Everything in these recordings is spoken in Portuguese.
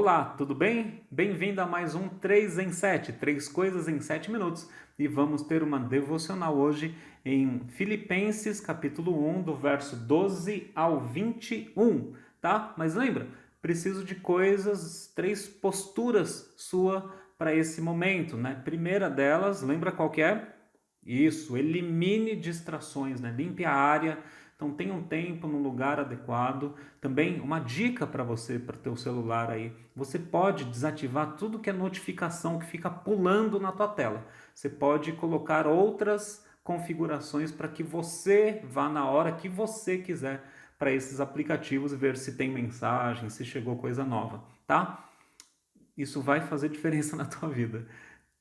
Olá, tudo bem? Bem-vindo a mais um 3 em 7, 3 coisas em 7 minutos. E vamos ter uma devocional hoje em Filipenses, capítulo 1, do verso 12 ao 21, tá? Mas lembra, preciso de coisas, 3 posturas sua para esse momento, né? Primeira delas, lembra qual que é? Isso, elimine distrações, né? Limpe a área. Então tenha um tempo no lugar adequado. Também uma dica para você, para o teu celular aí. Você pode desativar tudo que é notificação que fica pulando na tua tela. Você pode colocar outras configurações para que você vá na hora que você quiser para esses aplicativos e ver se tem mensagem, se chegou coisa nova, tá? Isso vai fazer diferença na tua vida.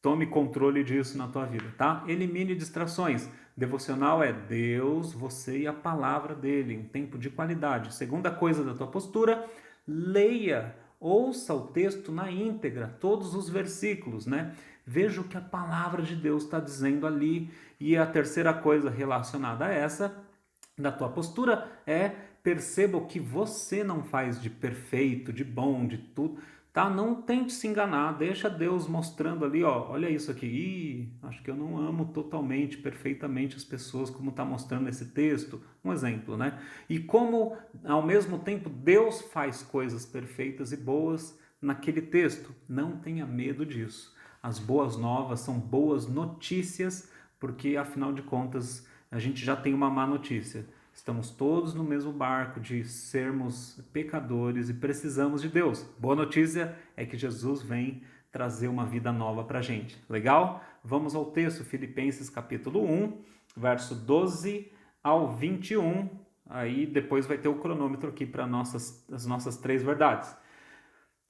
Tome controle disso na tua vida, tá? Elimine distrações. Devocional é Deus, você e a palavra dele, um tempo de qualidade. Segunda coisa da tua postura, leia, ouça o texto na íntegra, todos os versículos, né? Veja o que a palavra de Deus está dizendo ali. E a terceira coisa relacionada a essa, da tua postura, é perceba o que você não faz de perfeito, de bom, de tudo, tá? Não tente se enganar, deixa Deus mostrando ali, ó, olha isso aqui. Ih, acho que eu não amo totalmente, perfeitamente as pessoas como está mostrando esse texto. Um exemplo, né? E como ao mesmo tempo Deus faz coisas perfeitas e boas naquele texto. Não tenha medo disso. As boas novas são boas notícias, porque afinal de contas a gente já tem uma má notícia. Estamos todos no mesmo barco de sermos pecadores e precisamos de Deus. Boa notícia é que Jesus vem trazer uma vida nova para a gente. Legal? Vamos ao texto, Filipenses capítulo 1, verso 12 ao 21. Aí depois vai ter o cronômetro aqui para as nossas 3 verdades.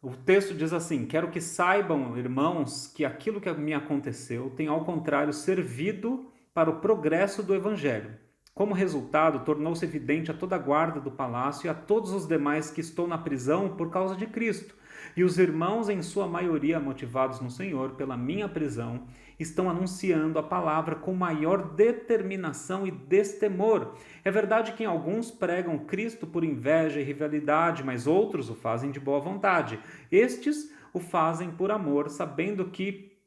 O texto diz assim: quero que saibam, irmãos, que aquilo que me aconteceu tem, ao contrário, servido para o progresso do Evangelho. Como resultado, tornou-se evidente a toda a guarda do palácio e a todos os demais que estou na prisão por causa de Cristo. E os irmãos, em sua maioria motivados no Senhor pela minha prisão, estão anunciando a palavra com maior determinação e destemor. É verdade que alguns pregam Cristo por inveja e rivalidade, mas outros o fazem de boa vontade. Estes o fazem por amor, sabendo que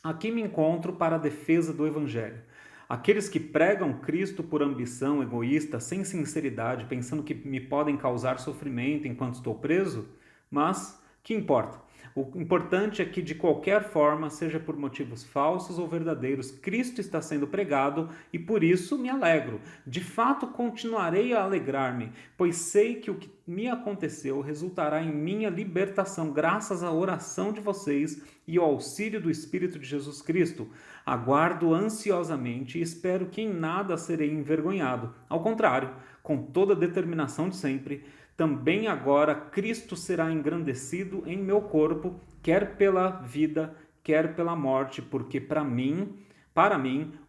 aqui me encontro para a defesa do Evangelho. Aqueles que pregam Cristo por ambição egoísta, sem sinceridade, pensando que me podem causar sofrimento enquanto estou preso, mas que importa? O importante é que, de qualquer forma, seja por motivos falsos ou verdadeiros, Cristo está sendo pregado e por isso me alegro. De fato, continuarei a alegrar-me, pois sei que o que me aconteceu resultará em minha libertação, graças à oração de vocês e ao auxílio do Espírito de Jesus Cristo. Aguardo ansiosamente e espero que em nada serei envergonhado. Ao contrário, com toda a determinação de sempre, também agora Cristo será engrandecido em meu corpo, quer pela vida, quer pela morte, porque para mim,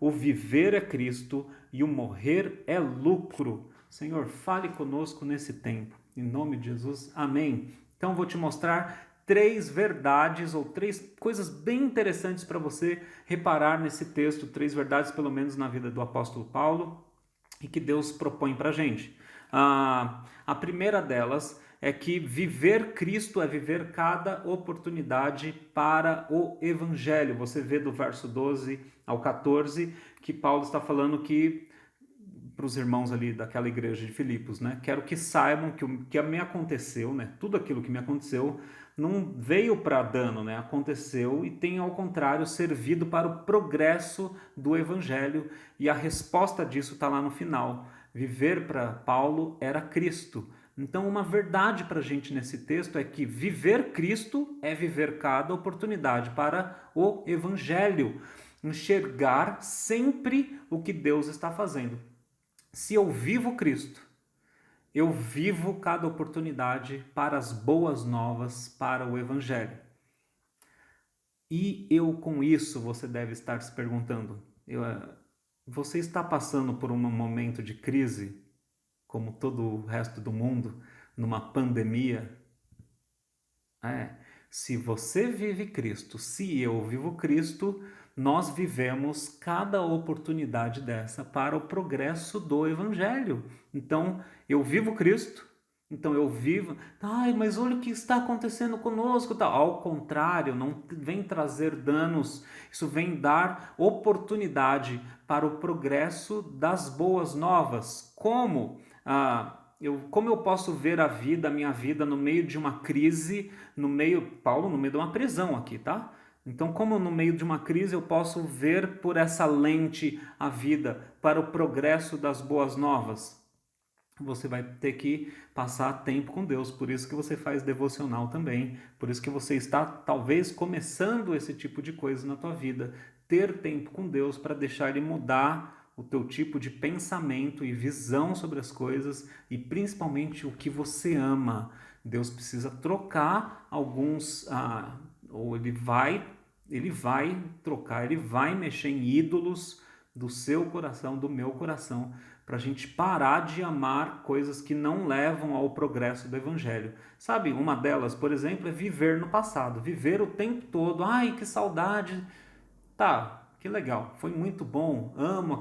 o viver é Cristo e o morrer é lucro. Senhor, fale conosco nesse tempo. Em nome de Jesus, amém. Então vou te mostrar 3 verdades ou 3 coisas bem interessantes para você reparar nesse texto, 3 verdades pelo menos na vida do apóstolo Paulo e que Deus propõe para a gente. A primeira delas é que viver Cristo é viver cada oportunidade para o Evangelho. Você vê do verso 12 ao 14 que Paulo está falando que para os irmãos ali daquela igreja de Filipos, né? Quero que saibam que o que me aconteceu, né? Tudo aquilo que me aconteceu não veio para dano, né? Aconteceu e tem, ao contrário, servido para o progresso do Evangelho. E a resposta disso está lá no final. Viver para Paulo era Cristo. Então, uma verdade para a gente nesse texto é que viver Cristo é viver cada oportunidade para o Evangelho. Enxergar sempre o que Deus está fazendo. Se eu vivo Cristo, eu vivo cada oportunidade para as boas novas, para o Evangelho. E eu com isso, você deve estar se perguntando, você está passando por um momento de crise, como todo o resto do mundo, numa pandemia? Se você vive Cristo, se eu vivo Cristo, nós vivemos cada oportunidade dessa para o progresso do Evangelho. Então, eu vivo Cristo, Então eu vivo, ai, mas olha o que está acontecendo conosco, tá? Ao contrário, não vem trazer danos, isso vem dar oportunidade para o progresso das boas novas. Como? Como eu posso ver a minha vida no meio de uma crise, Paulo, no meio de uma prisão aqui, tá? Então, como no meio de uma crise eu posso ver por essa lente a vida para o progresso das boas novas? Você vai ter que passar tempo com Deus, por isso que você faz devocional também, por isso que você está talvez começando esse tipo de coisa na tua vida, ter tempo com Deus para deixar Ele mudar o teu tipo de pensamento e visão sobre as coisas e principalmente o que você ama. Deus precisa trocar alguns, ou ele vai trocar, ele vai mexer em ídolos do seu coração, do meu coração, para a gente parar de amar coisas que não levam ao progresso do Evangelho. Sabe, uma delas, por exemplo, é viver no passado, viver o tempo todo, ai, que saudade, tá, que legal, foi muito bom, amo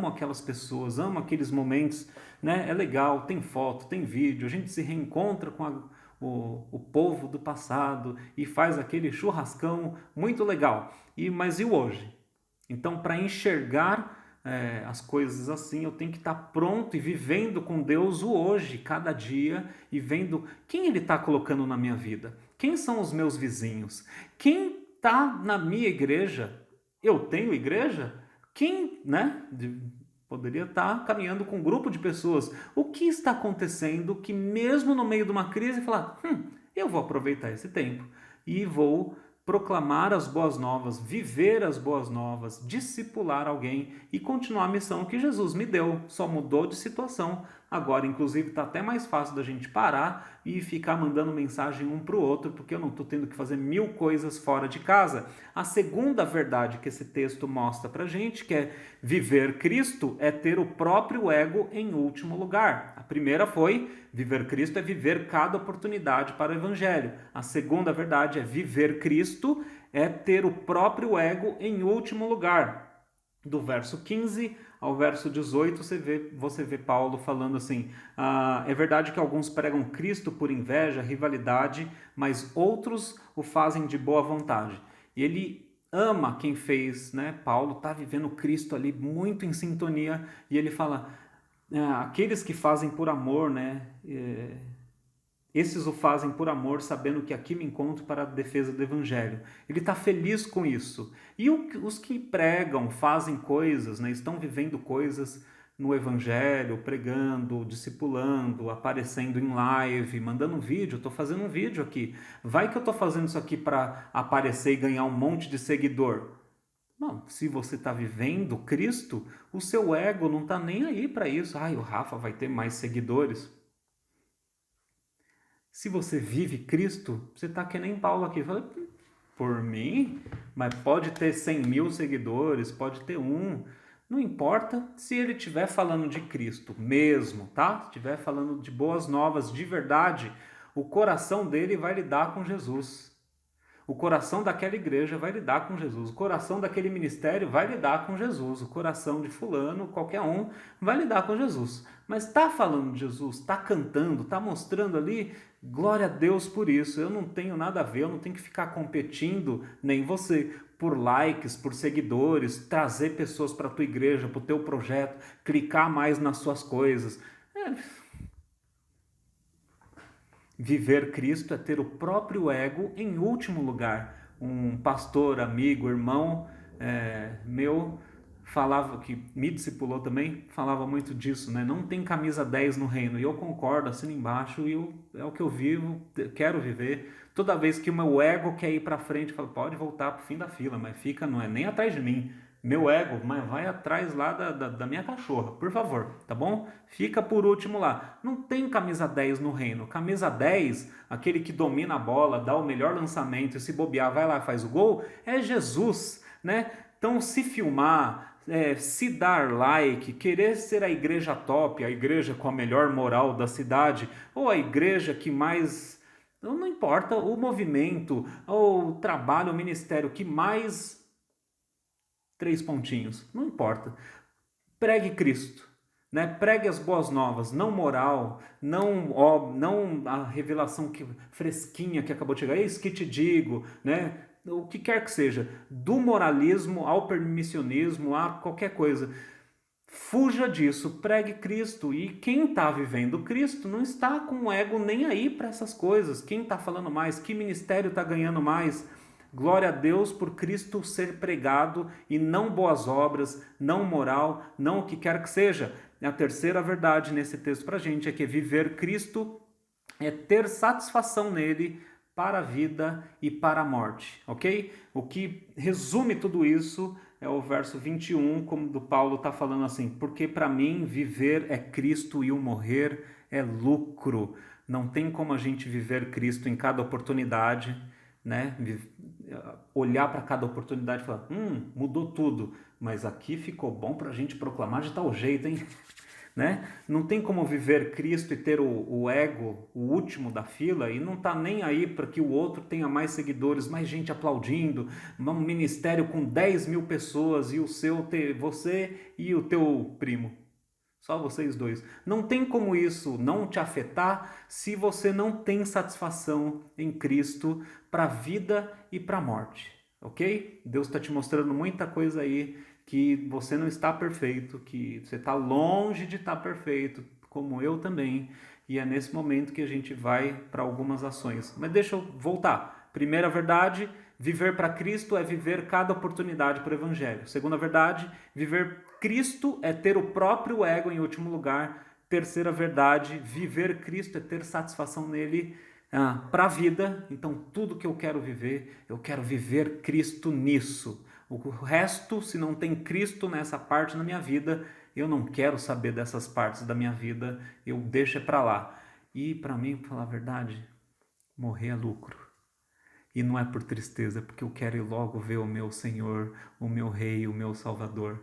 aquelas pessoas, amo aqueles momentos, né? É legal, tem foto, tem vídeo, a gente se reencontra com o povo do passado e faz aquele churrascão muito legal. Mas e o hoje? Então, para enxergar as coisas assim, eu tenho que estar pronto e vivendo com Deus o hoje, cada dia, e vendo quem Ele está colocando na minha vida. Quem são os meus vizinhos? Quem está na minha igreja? Eu tenho igreja? Quem, né? Poderia estar caminhando com um grupo de pessoas. O que está acontecendo que mesmo no meio de uma crise, falar, eu vou aproveitar esse tempo e vou proclamar as boas novas, viver as boas novas, discipular alguém e continuar a missão que Jesus me deu. Só mudou de situação. Agora, inclusive, está até mais fácil da gente parar e ficar mandando mensagem um para o outro, porque eu não estou tendo que fazer 1000 coisas fora de casa. A segunda verdade que esse texto mostra para gente, que é viver Cristo, é ter o próprio ego em último lugar. A primeira foi, viver Cristo é viver cada oportunidade para o Evangelho. A segunda verdade é viver Cristo é ter o próprio ego em último lugar. Do verso 15 ao verso 18, você vê Paulo falando assim, é verdade que alguns pregam Cristo por inveja, rivalidade, mas outros o fazem de boa vontade. E ele ama quem fez, né? Paulo está vivendo Cristo ali muito em sintonia, e ele fala, aqueles que fazem por amor, né? Esses o fazem por amor, sabendo que aqui me encontro para a defesa do Evangelho. Ele está feliz com isso. E os que pregam, fazem coisas, né, estão vivendo coisas no Evangelho, pregando, discipulando, aparecendo em live, mandando um vídeo. Estou fazendo um vídeo aqui. Vai que eu estou fazendo isso aqui para aparecer e ganhar um monte de seguidor. Não, se você está vivendo Cristo, o seu ego não está nem aí para isso. O Rafa vai ter mais seguidores. Se você vive Cristo, você está que nem Paulo aqui. Fala, por mim, mas pode ter 100.000 seguidores, pode ter um. Não importa se ele estiver falando de Cristo mesmo, tá? Se estiver falando de boas novas de verdade, o coração dele vai lidar com Jesus. O coração daquela igreja vai lidar com Jesus. O coração daquele ministério vai lidar com Jesus. O coração de fulano, qualquer um, vai lidar com Jesus. Mas está falando de Jesus, está cantando, está mostrando ali, glória a Deus por isso. Eu não tenho nada a ver, eu não tenho que ficar competindo, nem você, por likes, por seguidores, trazer pessoas para a tua igreja, para o teu projeto, clicar mais nas suas coisas. Viver Cristo é ter o próprio ego em último lugar. Um pastor, amigo, irmão meu falava, que me discipulou também, falava muito disso, né? Não tem camisa 10 no reino. E eu concordo, assino embaixo, e é o que eu vivo, quero viver. Toda vez que o meu ego quer ir para frente, eu falo, pode voltar para o fim da fila, mas fica, não é nem atrás de mim. Meu ego, mas vai atrás lá da minha cachorra, por favor, tá bom? Fica por último lá. Não tem camisa 10 no reino. Camisa 10, aquele que domina a bola, dá o melhor lançamento e se bobear, vai lá e faz o gol, é Jesus, né? Então, se filmar, se dar like, querer ser a igreja top, a igreja com a melhor moral da cidade, ou a igreja que mais... Não importa, o movimento, o trabalho, o ministério que mais... 3 pontinhos, não importa. Pregue Cristo. né? Pregue as boas novas, não moral, não a revelação fresquinha que acabou de chegar, isso que te digo, né? O que quer que seja, do moralismo ao permissionismo, a qualquer coisa. Fuja disso, pregue Cristo. E quem está vivendo Cristo não está com o ego nem aí para essas coisas. Quem está falando mais? Que ministério está ganhando mais? Glória a Deus por Cristo ser pregado e não boas obras, não moral, não o que quer que seja. A terceira verdade nesse texto para a gente é que viver Cristo é ter satisfação nele para a vida e para a morte, ok? O que resume tudo isso é o verso 21, como do Paulo está falando assim, porque para mim viver é Cristo e o morrer é lucro. Não tem como a gente viver Cristo em cada oportunidade, né? Olhar para cada oportunidade e falar, mudou tudo, mas aqui ficou bom para a gente proclamar de tal jeito, hein? Né? Não tem como viver Cristo e ter o ego, o último da fila, e não tá nem aí para que o outro tenha mais seguidores, mais gente aplaudindo, um ministério com 10.000 pessoas e o seu, você e o teu primo. Só vocês dois. Não tem como isso não te afetar se você não tem satisfação em Cristo para a vida e para a morte, ok? Deus está te mostrando muita coisa aí que você não está perfeito, que você está longe de estar perfeito, como eu também, e é nesse momento que a gente vai para algumas ações. Mas deixa eu voltar. Primeira verdade, viver para Cristo é viver cada oportunidade para o Evangelho. Segunda verdade, viver Cristo é ter o próprio ego em último lugar. Terceira verdade, viver Cristo é ter satisfação nele para a vida. Então, tudo que eu quero viver Cristo nisso. O resto, se não tem Cristo nessa parte na minha vida, eu não quero saber dessas partes da minha vida, eu deixo para lá. E para mim, para falar a verdade, morrer é lucro. E não é por tristeza, porque eu quero ir logo ver o meu Senhor, o meu Rei, o meu Salvador.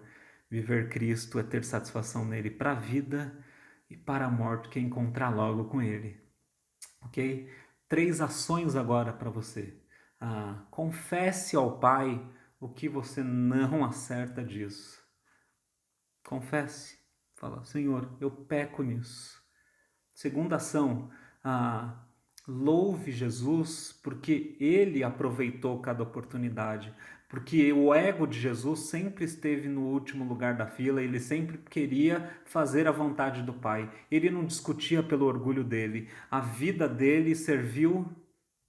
Viver Cristo é ter satisfação nele para a vida e para a morte, que é encontrar logo com ele. Ok? 3 ações agora para você. Confesse ao Pai o que você não acerta disso. Confesse. Fala, Senhor, eu peco nisso. Segunda ação, louve Jesus porque Ele aproveitou cada oportunidade. Porque o ego de Jesus sempre esteve no último lugar da fila, ele sempre queria fazer a vontade do Pai. Ele não discutia pelo orgulho dele. A vida dele serviu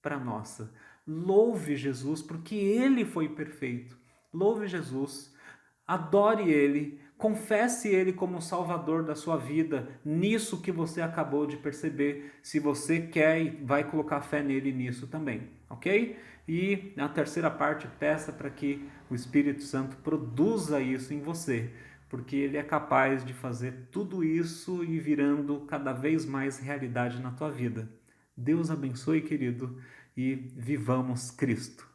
para a nossa. Louve Jesus porque Ele foi perfeito. Louve Jesus, adore Ele, confesse Ele como o Salvador da sua vida, nisso que você acabou de perceber, se você quer e vai colocar fé nele nisso também, ok? E a terceira parte, peça para que o Espírito Santo produza isso em você, porque Ele é capaz de fazer tudo isso e virando cada vez mais realidade na tua vida. Deus abençoe, querido, e vivamos Cristo.